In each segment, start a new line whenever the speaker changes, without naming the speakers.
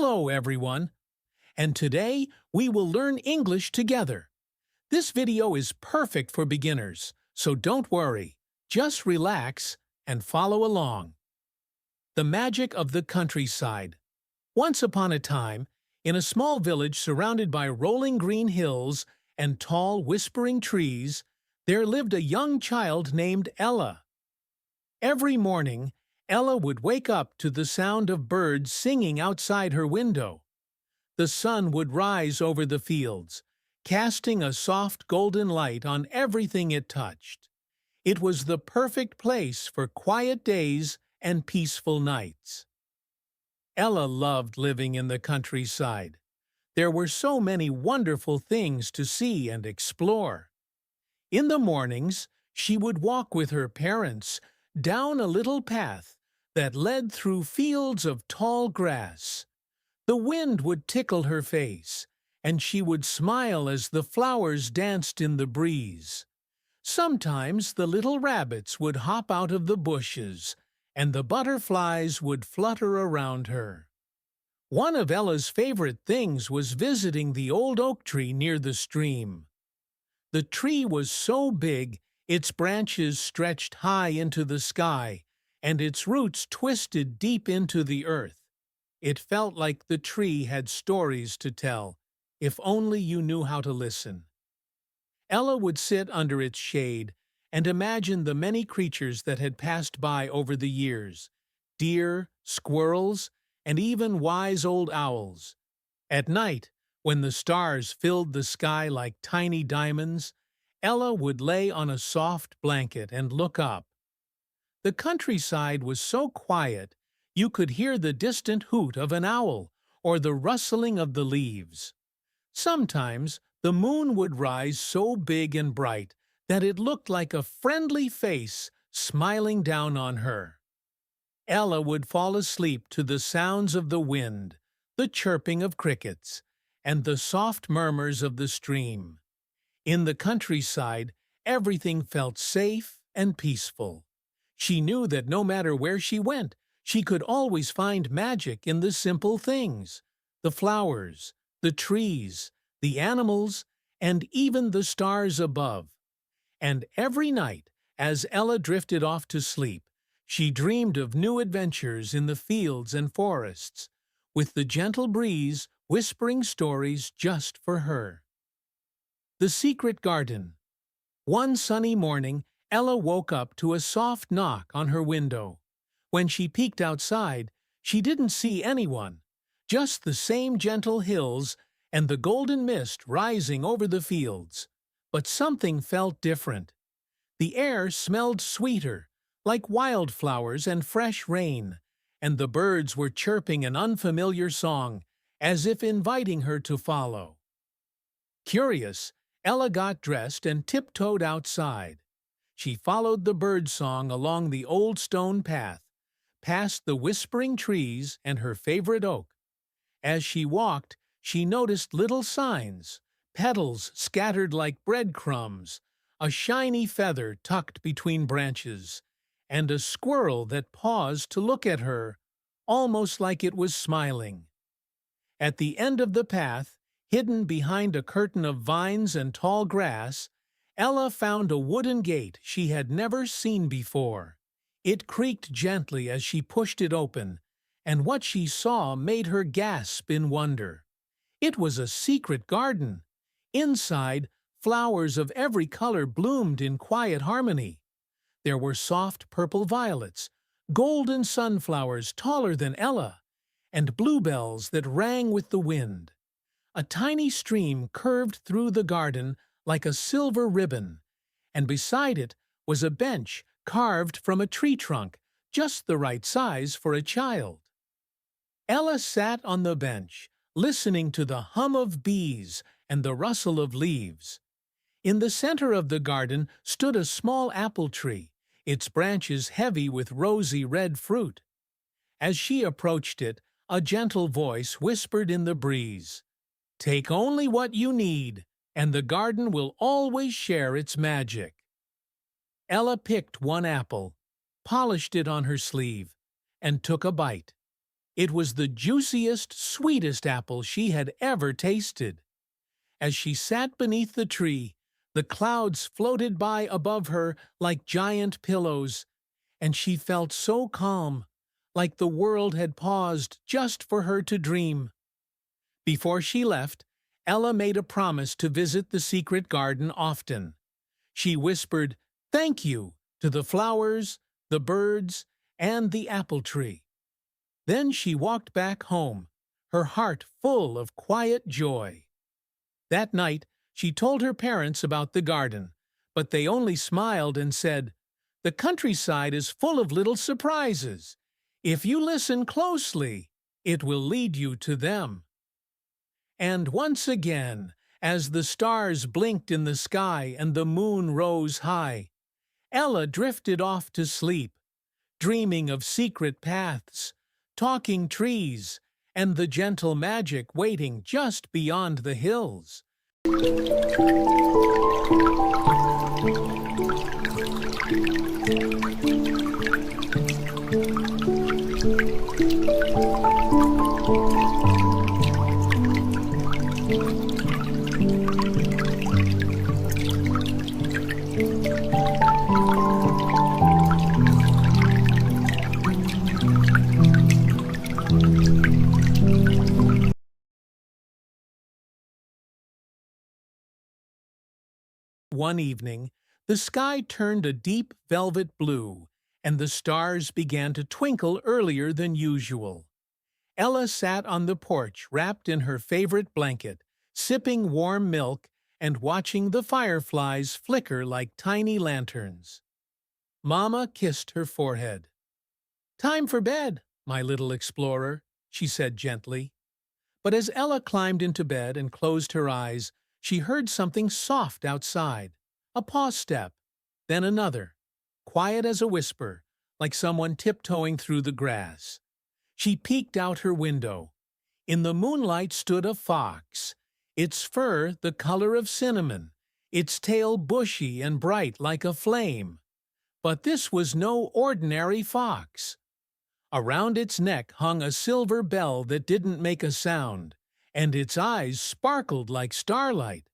Hello, everyone, and today we will learn English together. This video is perfect for beginners, so don't worry. Just relax and follow along. The magic of the countryside. Once upon a time, in a small village surrounded by rolling green hills and tall, whispering trees, there lived a young child named Ella. Every morning, Ella would wake up to the sound of birds singing outside her window. The sun would rise over the fields, casting a soft golden light on everything it touched. It was the perfect place for quiet days and peaceful nights. Ella loved living in the countryside. There were so many wonderful things to see and explore. In the mornings, she would walk with her parents down a little path that led through fields of tall grass. The wind would tickle her face, and she would smile as the flowers danced in the breeze. Sometimes the little rabbits would hop out of the bushes, and the butterflies would flutter around her. One of Ella's favorite things was visiting the old oak tree near the stream. The tree was so big, its branches stretched high into the sky, and its roots twisted deep into the earth. It felt like the tree had stories to tell, if only you knew how to listen. Ella would sit under its shade and imagine the many creatures that had passed by over the years: deer, squirrels, and even wise old owls. At night, when the stars filled the sky like tiny diamonds, Ella would lay on a soft blanket and look up. The countryside was so quiet you could hear the distant hoot of an owl or the rustling of the leaves. Sometimes the moon would rise so big and bright that it looked like a friendly face smiling down on her. Ella would fall asleep to the sounds of the wind, the chirping of crickets, and the soft murmurs of the stream. In the countryside, everything felt safe and peaceful. She knew that no matter where she went, she could always find magic in the simple things: the flowers, the trees, the animals, and even the stars above. And every night, as Ella drifted off to sleep, she dreamed of new adventures in the fields and forests, with the gentle breeze whispering stories just for her. The Secret Garden. One sunny morning, Ella woke up to a soft knock on her window. When she peeked outside, she didn't see anyone, just the same gentle hills and the golden mist rising over the fields. But something felt different. The air smelled sweeter, like wildflowers and fresh rain, and the birds were chirping an unfamiliar song, as if inviting her to follow. Curious, Ella got dressed and tiptoed outside. She followed the birdsong along the old stone path, past the whispering trees and her favorite oak. As she walked, she noticed little signs, petals scattered like breadcrumbs, a shiny feather tucked between branches, and a squirrel that paused to look at her, almost like it was smiling. At the end of the path, hidden behind a curtain of vines and tall grass, Ella found a wooden gate she had never seen before. It creaked gently as she pushed it open, and what she saw made her gasp in wonder. It was a secret garden. Inside, flowers of every color bloomed in quiet harmony. There were soft purple violets, golden sunflowers taller than Ella, and bluebells that rang with the wind. A tiny stream curved through the garden like a silver ribbon, and beside it was a bench carved from a tree trunk, just the right size for a child. Ella sat on the bench, listening to the hum of bees and the rustle of leaves. In the center of the garden stood a small apple tree, its branches heavy with rosy red fruit. As she approached it, a gentle voice whispered in the breeze, "Take only what you need, and the garden will always share its magic." Ella picked one apple, polished it on her sleeve, and took a bite. It was the juiciest, sweetest apple she had ever tasted. As she sat beneath the tree, the clouds floated by above her like giant pillows, and she felt so calm, like the world had paused just for her to dream. Before she left, Ella made a promise to visit the secret garden often. She whispered, "Thank you," to the flowers, the birds, and the apple tree. Then she walked back home, her heart full of quiet joy. That night, she told her parents about the garden, but they only smiled and said, "The countryside is full of little surprises. If you listen closely, it will lead you to them." And once again, as the stars blinked in the sky and the moon rose high, Ella drifted off to sleep, dreaming of secret paths, talking trees, and the gentle magic waiting just beyond the hills. One evening, the sky turned a deep velvet blue, and the stars began to twinkle earlier than usual. Ella sat on the porch wrapped in her favorite blanket, sipping warm milk and watching the fireflies flicker like tiny lanterns. Mama kissed her forehead. "Time for bed, my little explorer," she said gently. But as Ella climbed into bed and closed her eyes, she heard something soft outside, a paw step, then another, quiet as a whisper, like someone tiptoeing through the grass. She peeked out her window. In the moonlight stood a fox, its fur the color of cinnamon, its tail bushy and bright like a flame. But this was no ordinary fox. Around its neck hung a silver bell that didn't make a sound, and its eyes sparkled like starlight.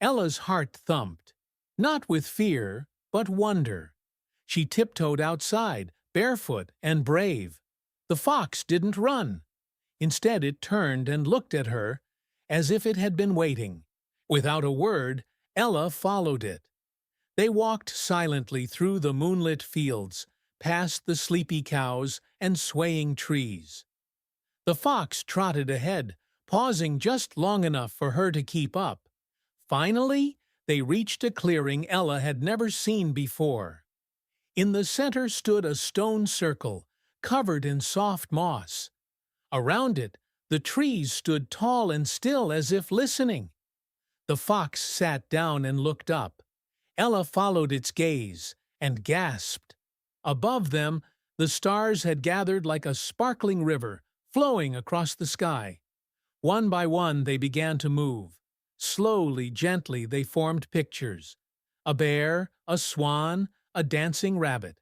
Ella's heart thumped, not with fear, but wonder. She tiptoed outside, barefoot and brave. The fox didn't run. Instead, it turned and looked at her, as if it had been waiting. Without a word, Ella followed it. They walked silently through the moonlit fields, past the sleepy cows and swaying trees. The fox trotted ahead, pausing just long enough for her to keep up. Finally, they reached a clearing Ella had never seen before. In the center stood a stone circle, covered in soft moss. Around it, the trees stood tall and still as if listening. The fox sat down and looked up. Ella followed its gaze and gasped. Above them, the stars had gathered like a sparkling river, flowing across the sky. One by one they began to move. Slowly, gently, they formed pictures. A bear, a swan, a dancing rabbit.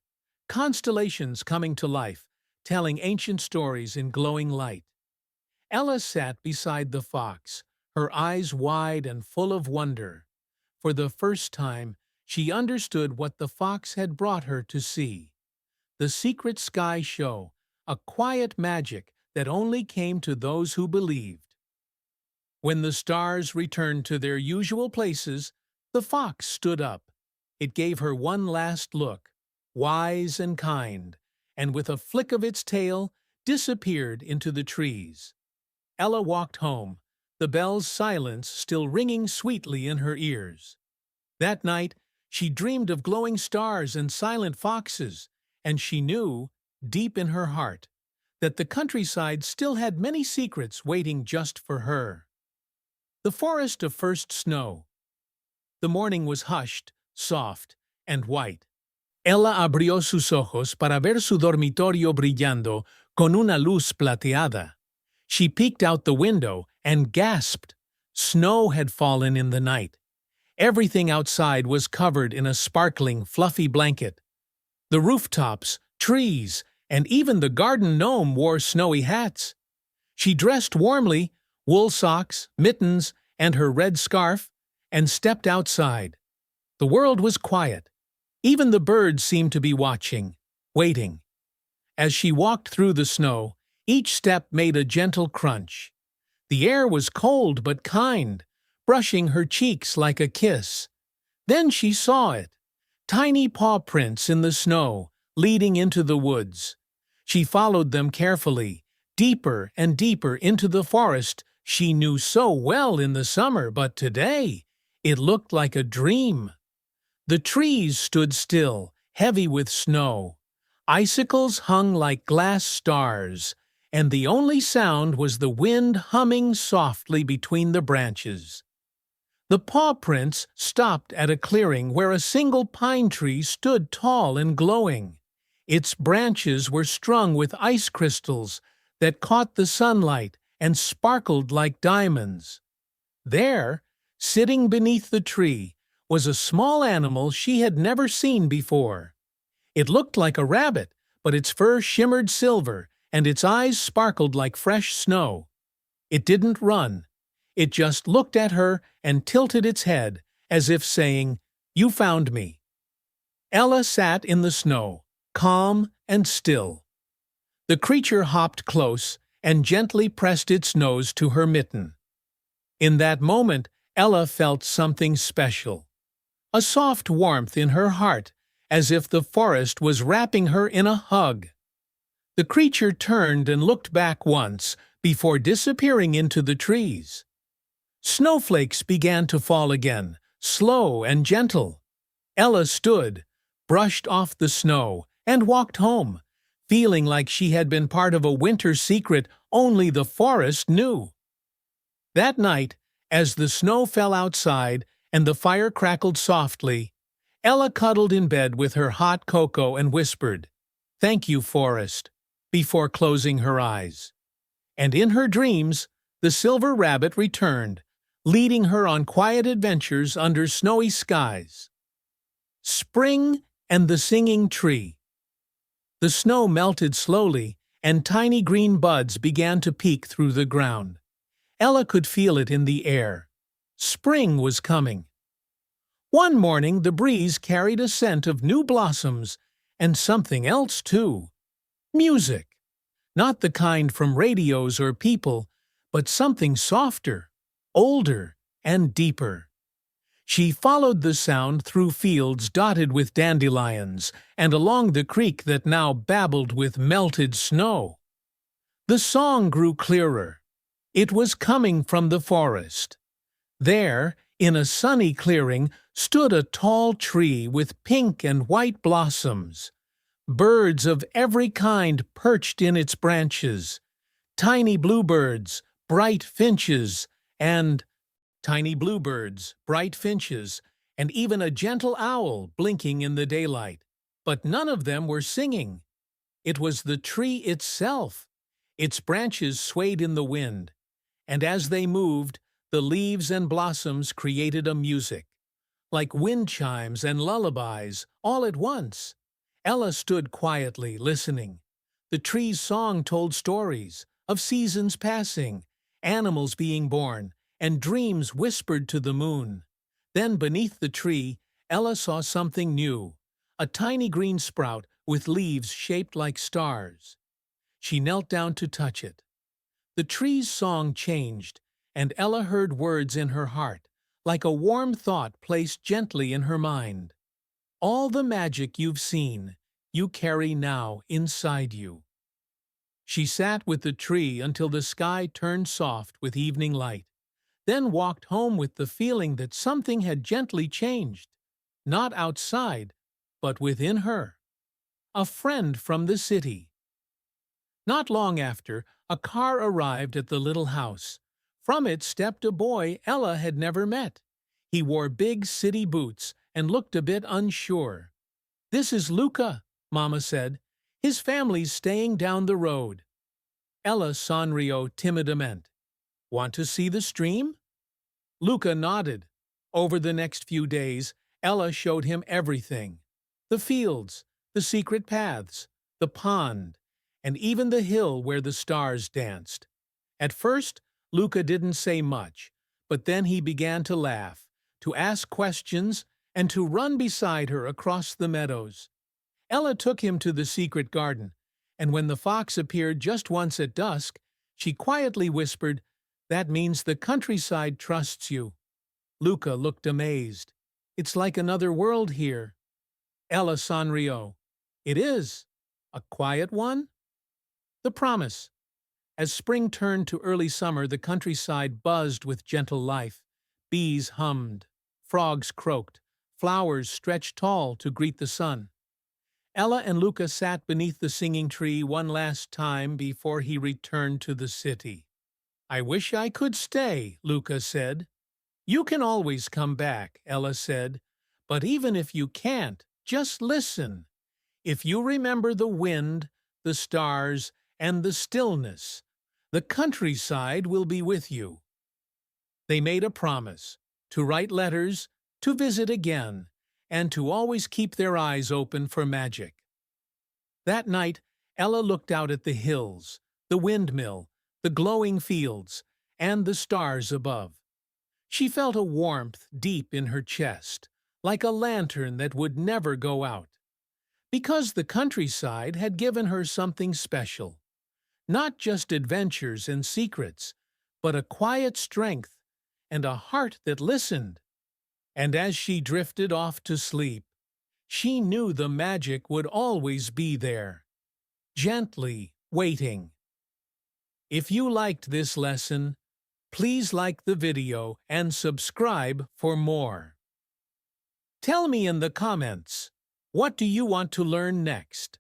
Constellations coming to life, telling ancient stories in glowing light. Ella sat beside the fox, her eyes wide and full of wonder. For the first time, she understood what the fox had brought her to see. The secret sky show, a quiet magic that only came to those who believed. When the stars returned to their usual places, the fox stood up. It gave her one last look, wise and kind, and with a flick of its tail, disappeared into the trees. Ella walked home, the bell's silence still ringing sweetly in her ears. That night, she dreamed of glowing stars and silent foxes, and she knew, deep in her heart, that the countryside still had many secrets waiting just for her. The forest of first snow. The morning was hushed, soft, and white. Ella abrió sus ojos para ver su dormitorio brillando con una luz plateada. She peeked out the window and gasped. Snow had fallen in the night. Everything outside was covered in a sparkling, fluffy blanket. The rooftops, trees, and even the garden gnome wore snowy hats. She dressed warmly, wool socks, mittens, and her red scarf, and stepped outside. The world was quiet. Even the birds seemed to be watching, waiting. As she walked through the snow, each step made a gentle crunch. The air was cold but kind, brushing her cheeks like a kiss. Then she saw it. Tiny paw prints in the snow, leading into the woods. She followed them carefully, deeper and deeper into the forest she knew so well in the summer, but today it looked like a dream. The trees stood still, heavy with snow. Icicles hung like glass stars, and the only sound was the wind humming softly between the branches. The paw prints stopped at a clearing where a single pine tree stood tall and glowing. Its branches were strung with ice crystals that caught the sunlight and sparkled like diamonds. There, sitting beneath the tree, was a small animal she had never seen before. It looked like a rabbit, but its fur shimmered silver and its eyes sparkled like fresh snow. It didn't run. It just looked at her and tilted its head, as if saying, "You found me." Ella sat in the snow, calm and still. The creature hopped close and gently pressed its nose to her mitten. In that moment, Ella felt something special. A soft warmth in her heart, as if the forest was wrapping her in a hug. The creature turned and looked back once before disappearing into the trees. Snowflakes began to fall again, slow and gentle. Ella stood, brushed off the snow, and walked home, feeling like she had been part of a winter secret only the forest knew. That night, as the snow fell outside and the fire crackled softly, Ella cuddled in bed with her hot cocoa and whispered, "Thank you, forest," before closing her eyes. And in her dreams, the silver rabbit returned, leading her on quiet adventures under snowy skies. Spring and the singing tree. The snow melted slowly, and tiny green buds began to peek through the ground. Ella could feel it in the air. Spring was coming. One morning the breeze carried a scent of new blossoms, and something else too. Music. Not the kind from radios or people, but something softer, older, and deeper. She followed the sound through fields dotted with dandelions and along the creek that now babbled with melted snow. The song grew clearer. It was coming from the forest. There, in a sunny clearing, stood a tall tree with pink and white blossoms. Birds of every kind perched in its branches. Tiny bluebirds, bright finches, and even a gentle owl blinking in the daylight. But none of them were singing. It was the tree itself. Its branches swayed in the wind, and as they moved, the leaves and blossoms created a music, like wind chimes and lullabies, all at once. Ella stood quietly, listening. The tree's song told stories of seasons passing, animals being born, and dreams whispered to the moon. Then beneath the tree, Ella saw something new, a tiny green sprout with leaves shaped like stars. She knelt down to touch it. The tree's song changed, and Ella heard words in her heart, like a warm thought placed gently in her mind. All the magic you've seen, you carry now inside you. She sat with the tree until the sky turned soft with evening light, then walked home with the feeling that something had gently changed, not outside, but within her. A friend from the city. Not long after, a car arrived at the little house. From it stepped a boy Ella had never met. He wore big city boots and looked a bit unsure. "This is Luca," Mama said. "His family's staying down the road." Ella sonrió timidamente. "Want to see the stream?" Luca nodded. Over the next few days, Ella showed him everything. The fields, the secret paths, the pond, and even the hill where the stars danced. At first, Luca didn't say much, but then he began to laugh, to ask questions, and to run beside her across the meadows. Ella took him to the secret garden, and when the fox appeared just once at dusk, she quietly whispered, "That means the countryside trusts you." Luca looked amazed. "It's like another world here." Ella sonrió. "It is. A quiet one?" The promise. As spring turned to early summer, the countryside buzzed with gentle life. Bees hummed, frogs croaked, flowers stretched tall to greet the sun. Ella and Luca sat beneath the singing tree one last time before he returned to the city. "I wish I could stay," Luca said. "You can always come back," Ella said. "But even if you can't, just listen. If you remember the wind, the stars, and the stillness, the countryside will be with you." They made a promise to write letters, to visit again, and to always keep their eyes open for magic. That night, Ella looked out at the hills, the windmill, the glowing fields, and the stars above. She felt a warmth deep in her chest, like a lantern that would never go out. Because the countryside had given her something special. Not just adventures and secrets, but a quiet strength and a heart that listened. And as she drifted off to sleep, she knew the magic would always be there, gently waiting. If you liked this lesson, please like the video and subscribe for more. Tell me in the comments, what do you want to learn next?